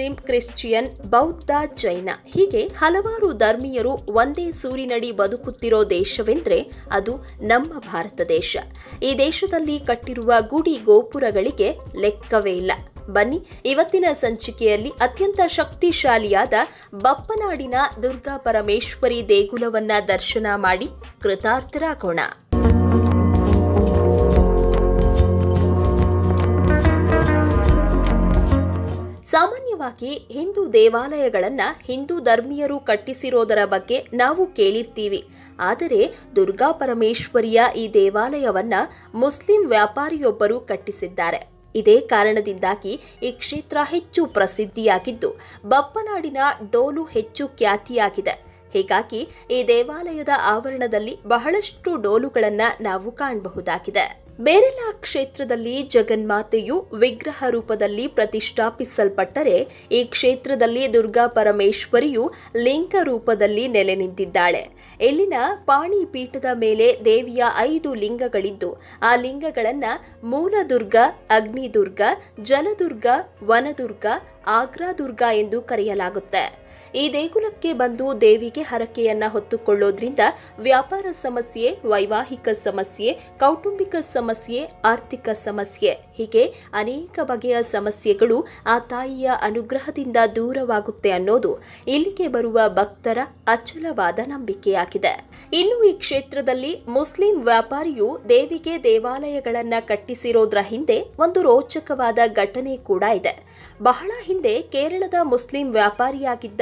Muslim, Christian, ಬೌದ್ಧ, ಜೈನ ಹೀಗೆ ಹಲವಾರು ಧರ್ಮೀಯರು ಒಂದೇ ಸೂರಿನಡಿ ಬದುಕುತ್ತಿರೋ ದೇಶವೆಂದರೆ ಅದು ನಮ್ಮ ಭಾರತ ದೇಶ. ಈ ದೇಶದಲ್ಲಿ ಕಟ್ಟಿರುವ ಗುಡಿ ಗೋಪುರಗಳಿಗೆ ಲೆಕ್ಕವೇ ಇಲ್ಲ. ಬನ್ನಿ, ಇವತ್ತಿನ ಸಂಚಿಕೆಯಲ್ಲಿ ಅತ್ಯಂತ ಶಕ್ತಿಶಾಲಿಯಾದ ಬಪ್ಪನಾಡಿನ ದುರ್ಗಾ ಪರಮೇಶ್ವರಿ ದೇಗುಲವನ್ನ ದರ್ಶನ ಮಾಡಿ ಕೃತಾರ್ಥರಾಗೋಣ. ಸಾಮಾನ್ಯವಾಗಿ ಹಿಂದೂ ದೇವಾಲಯಗಳನ್ನ ಹಿಂದೂ ಧರ್ಮೀಯರು ಕಟ್ಟಿಸಿರೋದರ ಬಗ್ಗೆ ನಾವು ಕೇಳಿರ್ತೀವಿ. ಆದರೆ ದುರ್ಗಾ ಪರಮೇಶ್ವರಿಯ ಈ ದೇವಾಲಯವನ್ನ ಮುಸ್ಲಿಂ ವ್ಯಾಪಾರಿಯೊಬ್ಬರು ಕಟ್ಟಿಸಿದ್ದಾರೆ. ಇದೇ ಕಾರಣದಿಂದಾಗಿ ಈ ಕ್ಷೇತ್ರ ಹೆಚ್ಚು ಪ್ರಸಿದ್ಧಿಯಾಗಿದ್ದು ಬಪ್ಪನಾಡಿನ ಡೋಲು ಹೆಚ್ಚು ಖ್ಯಾತಿಯಾಗಿದೆ. ಹೀಗಾಗಿ ಈ ದೇವಾಲಯದ ಆವರಣದಲ್ಲಿ ಬಹಳಷ್ಟು ಡೋಲುಗಳನ್ನು ನಾವು ಕಾಣಬಹುದಾಗಿದೆ. ಬೇರೆಲ್ಲ ಕ್ಷೇತ್ರದಲ್ಲಿ ಜಗನ್ಮಾತೆಯು ವಿಗ್ರಹ ರೂಪದಲ್ಲಿ ಪ್ರತಿಷ್ಠಾಪಿಸಲ್ಪಟ್ಟರೆ, ಈ ಕ್ಷೇತ್ರದಲ್ಲಿ ದುರ್ಗಾ ಪರಮೇಶ್ವರಿಯು ಲಿಂಗ ರೂಪದಲ್ಲಿ ನೆಲೆ ನಿಂತಿದ್ದಾಳೆ. ಇಲ್ಲಿನ ಪಾಣಿ ಪೀಠದ ಮೇಲೆ ದೇವಿಯ 5 ಲಿಂಗಗಳಿದ್ದು, ಆ ಲಿಂಗಗಳನ್ನ ಮೂಲದುರ್ಗ, ಅಗ್ನಿದುರ್ಗ, ಜಲದುರ್ಗ, ವನದುರ್ಗ, ಆಗ್ರಾದುರ್ಗ ಎಂದು ಕರೆಯಲಾಗುತ್ತೆ. ಈ ದೇಗುಲಕ್ಕೆ ಬಂದು ದೇವಿಗೆ ಹರಕೆಯನ್ನ ಹೊತ್ತುಕೊಳ್ಳೋದ್ರಿಂದ ವ್ಯಾಪಾರ ಸಮಸ್ಯೆ, ವೈವಾಹಿಕ ಸಮಸ್ಯೆ, ಕೌಟುಂಬಿಕ ಸಮಸ್ಯೆ, ಆರ್ಥಿಕ ಸಮಸ್ಯೆ ಹೀಗೆ ಅನೇಕ ಬಗೆಯ ಸಮಸ್ಯೆಗಳು ಆ ತಾಯಿಯ ಅನುಗ್ರಹದಿಂದ ದೂರವಾಗುತ್ತೆ ಅನ್ನೋದು ಇಲ್ಲಿಗೆ ಬರುವ ಭಕ್ತರ ಅಚಲವಾದ ನಂಬಿಕೆಯಾಗಿದೆ. ಇನ್ನು ಈ ಕ್ಷೇತ್ರದಲ್ಲಿ ಮುಸ್ಲಿಂ ವ್ಯಾಪಾರಿಯು ದೇವಿಗೆ ದೇವಾಲಯಗಳನ್ನ ಕಟ್ಟಿಸಿರೋದ್ರ ಹಿಂದೆ ಒಂದು ರೋಚಕವಾದ ಘಟನೆ ಕೂಡ ಇದೆ. ಬಹಳ ಹಿಂದೆ ಕೇರಳದ ಮುಸ್ಲಿಂ ವ್ಯಾಪಾರಿಯಾಗಿದ್ದ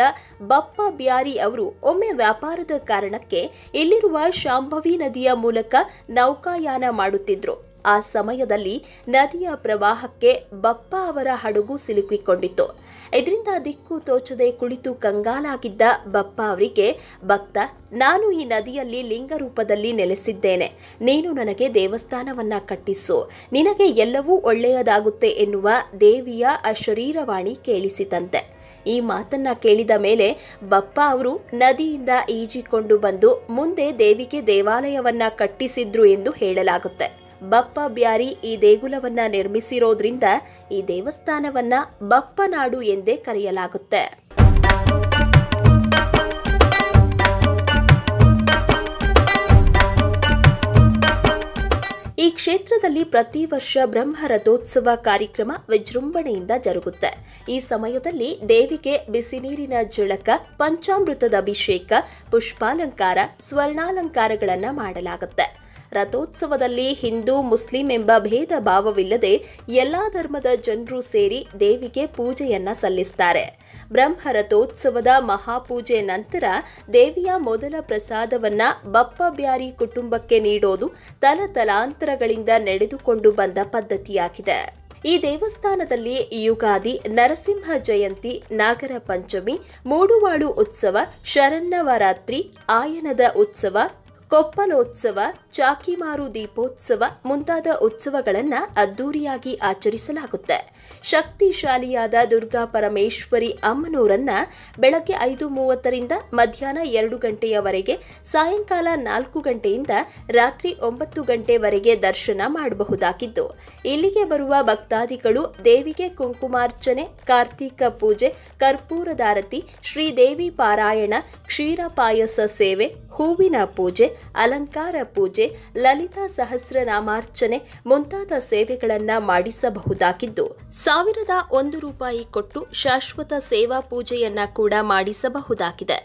ಬಪ್ಪ ಬ್ಯಾರಿ ಅವರು ಒಮ್ಮೆ ವ್ಯಾಪಾರದ ಕಾರಣಕ್ಕೆ ಇಲ್ಲಿರುವ ಶಾಂಭವಿ ನದಿಯ ಮೂಲಕ ನೌಕಾಯಾನ ಮಾಡುತ್ತಿದ್ರು. ಆ ಸಮಯದಲ್ಲಿ ನದಿಯ ಪ್ರವಾಹಕ್ಕೆ ಬಪ್ಪ ಅವರ ಹಡಗು ಸಿಲುಕಿಕೊಂಡಿತ್ತು. ಇದರಿಂದ ದಿಕ್ಕು ತೋಚದೆ ಕುಳಿತು ಕಂಗಾಲಾಗಿದ್ದ ಬಪ್ಪ ಅವರಿಗೆ, ಭಕ್ತ, ನಾನು ಈ ನದಿಯಲ್ಲಿ ಲಿಂಗ ರೂಪದಲ್ಲಿ ನೆಲೆಸಿದ್ದೇನೆ, ನೀನು ನನಗೆ ದೇವಸ್ಥಾನವನ್ನ ಕಟ್ಟಿಸು, ನಿನಗೆ ಎಲ್ಲವೂ ಒಳ್ಳೆಯದಾಗುತ್ತೆ ಎನ್ನುವ ದೇವಿಯ ಅಶರೀರವಾಣಿ ಕೇಳಿಸಿತಂತೆ. ಈ ಮಾತನ್ನ ಕೇಳಿದ ಮೇಲೆ ಬಪ್ಪ ಅವರು ನದಿಯಿಂದ ಈಜಿಕೊಂಡು ಬಂದು ಮುಂದೆ ದೇವಿಗೆ ದೇವಾಲಯವನ್ನ ಕಟ್ಟಿಸಿದ್ರು ಎಂದು ಹೇಳಲಾಗುತ್ತೆ. ಬಪ್ಪ ಬ್ಯಾರಿ ಈ ದೇಗುಲವನ್ನ ನಿರ್ಮಿಸಿರೋದ್ರಿಂದ ಈ ದೇವಸ್ಥಾನವನ್ನ ಬಪ್ಪನಾಡು ಎಂದೇ ಕರೆಯಲಾಗುತ್ತೆ. ಈ ಕ್ಷೇತ್ರದಲ್ಲಿ ಪ್ರತಿ ವರ್ಷ ಬ್ರಹ್ಮ ರಥೋತ್ಸವ ಕಾರ್ಯಕ್ರಮ ವಿಜೃಂಭಣೆಯಿಂದ ಜರುಗುತ್ತೆ. ಈ ಸಮಯದಲ್ಲಿ ದೇವಿಗೆ ಬಿಸಿ ನೀರಿನ ಜಳಕ, ಪಂಚಾಮೃತದ ಅಭಿಷೇಕ, ಪುಷ್ಪಾಲಂಕಾರ, ಸ್ವರ್ಣಾಲಂಕಾರಗಳನ್ನು ಮಾಡಲಾಗುತ್ತೆ. ರಥೋತ್ಸವದಲ್ಲಿ ಹಿಂದೂ, ಮುಸ್ಲಿಂ ಎಂಬ ಭೇದ ಭಾವವಿಲ್ಲದೆ ಎಲ್ಲಾ ಧರ್ಮದ ಜನರು ಸೇರಿ ದೇವಿಗೆ ಪೂಜೆಯನ್ನ ಸಲ್ಲಿಸುತ್ತಾರೆ. ಬ್ರಹ್ಮ ರಥೋತ್ಸವದ ಮಹಾಪೂಜೆ ನಂತರ ದೇವಿಯ ಮೊದಲ ಪ್ರಸಾದವನ್ನ ಬಪ್ಪ ಬ್ಯಾರಿ ಕುಟುಂಬಕ್ಕೆ ನೀಡೋದು ತಲತಲಾಂತರಗಳಿಂದ ನಡೆದುಕೊಂಡು ಬಂದ ಪದ್ಧತಿಯಾಗಿದೆ. ಈ ದೇವಸ್ಥಾನದಲ್ಲಿ ಯುಗಾದಿ, ನರಸಿಂಹ ಜಯಂತಿ, ನಾಗರ ಪಂಚಮಿ, ಮೂಡುವಾಳು ಉತ್ಸವ, ಶರನ್ನವರಾತ್ರಿ, ಆಯನದ ಉತ್ಸವ, ಕೊಪ್ಪಲೋತ್ಸವ, ಚಾಕಿಮಾರು ದೀಪೋತ್ಸವ ಮುಂತಾದ ಉತ್ಸವಗಳನ್ನು ಅದ್ದೂರಿಯಾಗಿ ಆಚರಿಸಲಾಗುತ್ತೆ. ಶಕ್ತಿಶಾಲಿಯಾದ ದುರ್ಗಾ ಪರಮೇಶ್ವರಿ ಅಮ್ಮನವರನ್ನ ಬೆಳಗ್ಗೆ 5:30ರಿಂದ ಮಧ್ಯಾಹ್ನ 2 ಗಂಟೆಯವರೆಗೆ, ಸಾಯಂಕಾಲ 4 ಗಂಟೆಯಿಂದ ರಾತ್ರಿ 9 ಗಂಟೆವರೆಗೆ ದರ್ಶನ ಮಾಡಬಹುದಾಗಿದ್ದು, ಇಲ್ಲಿಗೆ ಬರುವ ಭಕ್ತಾದಿಗಳು ದೇವಿಗೆ ಕುಂಕುಮಾರ್ಚನೆ, ಕಾರ್ತಿಕ ಪೂಜೆ, ಕರ್ಪೂರದಾರತಿ, ಶ್ರೀದೇವಿ ಪಾರಾಯಣ, ಕ್ಷೀರ ಪಾಯಸ ಸೇವೆ, ಹೂವಿನ ಪೂಜೆ, ಅಲಂಕಾರ ಪೂಜೆ, ಲಲಿತಾ ಸಹಸ್ರನಾಮಾರ್ಚನೆ ಮುಂತಾದ ಸೇವೆಗಳನ್ನ ಮಾಡಿಸಬಹುದಾಗಿದ್ದು, 1,001 ರೂಪಾಯಿ ಕೊಟ್ಟು ಶಾಶ್ವತ ಸೇವಾ ಪೂಜೆಯನ್ನ ಕೂಡ ಮಾಡಿಸಬಹುದಾಗಿದೆ.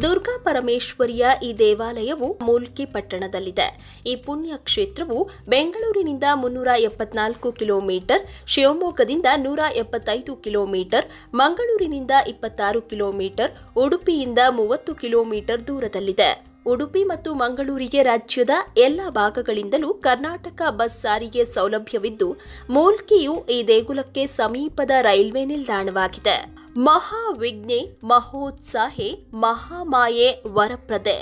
ದುರ್ಗಾ ಪರಮೇಶ್ವರಿಯ ಈ ದೇವಾಲಯವು ಮೂಲ್ಕಿ ಪಟ್ಟಣದಲ್ಲಿದೆ. ಈ ಪುಣ್ಯ ಕ್ಷೇತ್ರವು ಬೆಂಗಳೂರಿನಿಂದ 374 ಕಿಲೋಮೀಟರ್, ಶಿವಮೊಗ್ಗದಿಂದ 175 ಕಿಲೋಮೀಟರ್, ಮಂಗಳೂರಿನಿಂದ 26 ಕಿಲೋಮೀಟರ್, ಉಡುಪಿಯಿಂದ 30 ಕಿಲೋಮೀಟರ್ ದೂರದಲ್ಲಿದೆ. ಉಡುಪಿ ಮತ್ತು ಮಂಗಳೂರಿಗೆ ರಾಜ್ಯದ ಎಲ್ಲ ಭಾಗಗಳಿಂದಲೂ ಕರ್ನಾಟಕ ಬಸ್ ಸಾರಿಗೆ ಸೌಲಭ್ಯವಿದ್ದು, ಮೂಲ್ಕಿಯು ಈ ದೇಗುಲಕ್ಕೆ ಸಮೀಪದ ರೈಲ್ವೆ ನಿಲ್ದಾಣವಾಗಿದೆ. ಮಹಾವಿಘ್ನೆ ಮಹೋತ್ಸಾಹೆ ಮಹಾಮಾಯೆ ವರಪ್ರದೆ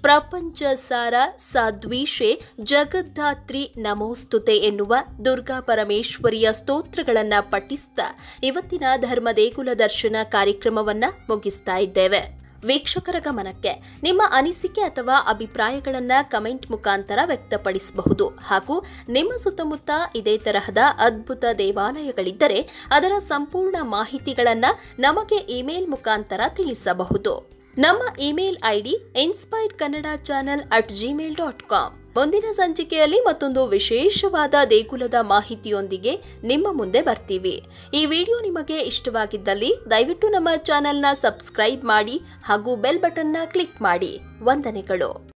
ಪ್ರಪಂಚ ಸಾರ ಸಾದ್ವೀಷೆ ಜಗದ್ದಾತ್ರಿ ನಮೋಸ್ತುತೆ ಎನ್ನುವ ದುರ್ಗಾ ಪರಮೇಶ್ವರಿಯ ಸ್ತೋತ್ರಗಳನ್ನು ಪಠಿಸ್ತಾ ಇವತ್ತಿನ ಧರ್ಮ ದೇಗುಲ ದರ್ಶನ ಕಾರ್ಯಕ್ರಮವನ್ನ ಮುಗಿಸ್ತಾ ಇದ್ದೇವೆ. ವೀಕ್ಷಕರ ಗಮನಕ್ಕೆ, ನಿಮ್ಮ ಅನಿಸಿಕೆ ಅಥವಾ ಅಭಿಪ್ರಾಯಗಳನ್ನು ಕಮೆಂಟ್ ಮುಖಾಂತರ ವ್ಯಕ್ತಪಡಿಸಬಹುದು. ಹಾಗೂ ನಿಮ್ಮ ಸುತ್ತಮುತ್ತ ಇದೇ ತರಹದ ಅದ್ಭುತ ದೇವಾಲಯಗಳಿದ್ದರೆ ಅದರ ಸಂಪೂರ್ಣ ಮಾಹಿತಿಗಳನ್ನು ನಮಗೆ ಇಮೇಲ್ ಮುಖಾಂತರ ತಿಳಿಸಬಹುದು. ನಮ್ಮ ಇಮೇಲ್ ಐಡಿ inspiredkannadachannel@gmail.com. ಮುಂದಿನ ಸಂಚಿಕೆಯಲ್ಲಿ ಮತ್ತೊಂದು ವಿಶೇಷವಾದ ದೇಗುಲದ ಮಾಹಿತಿಯೊಂದಿಗೆ ನಿಮ್ಮ ಮುಂದೆ ಬರ್ತೀವಿ. ಈ ವಿಡಿಯೋ ನಿಮಗೆ ಇಷ್ಟವಾಗಿದ್ದಲ್ಲಿ ದಯವಿಟ್ಟು ನಮ್ಮ ಚಾನೆಲ್ನ ಸಬ್ಸ್ಕ್ರೈಬ್ ಮಾಡಿ ಹಾಗೂ ಬೆಲ್ ಬಟನ್ನ ಕ್ಲಿಕ್ ಮಾಡಿ. ವಂದನೆಗಳು.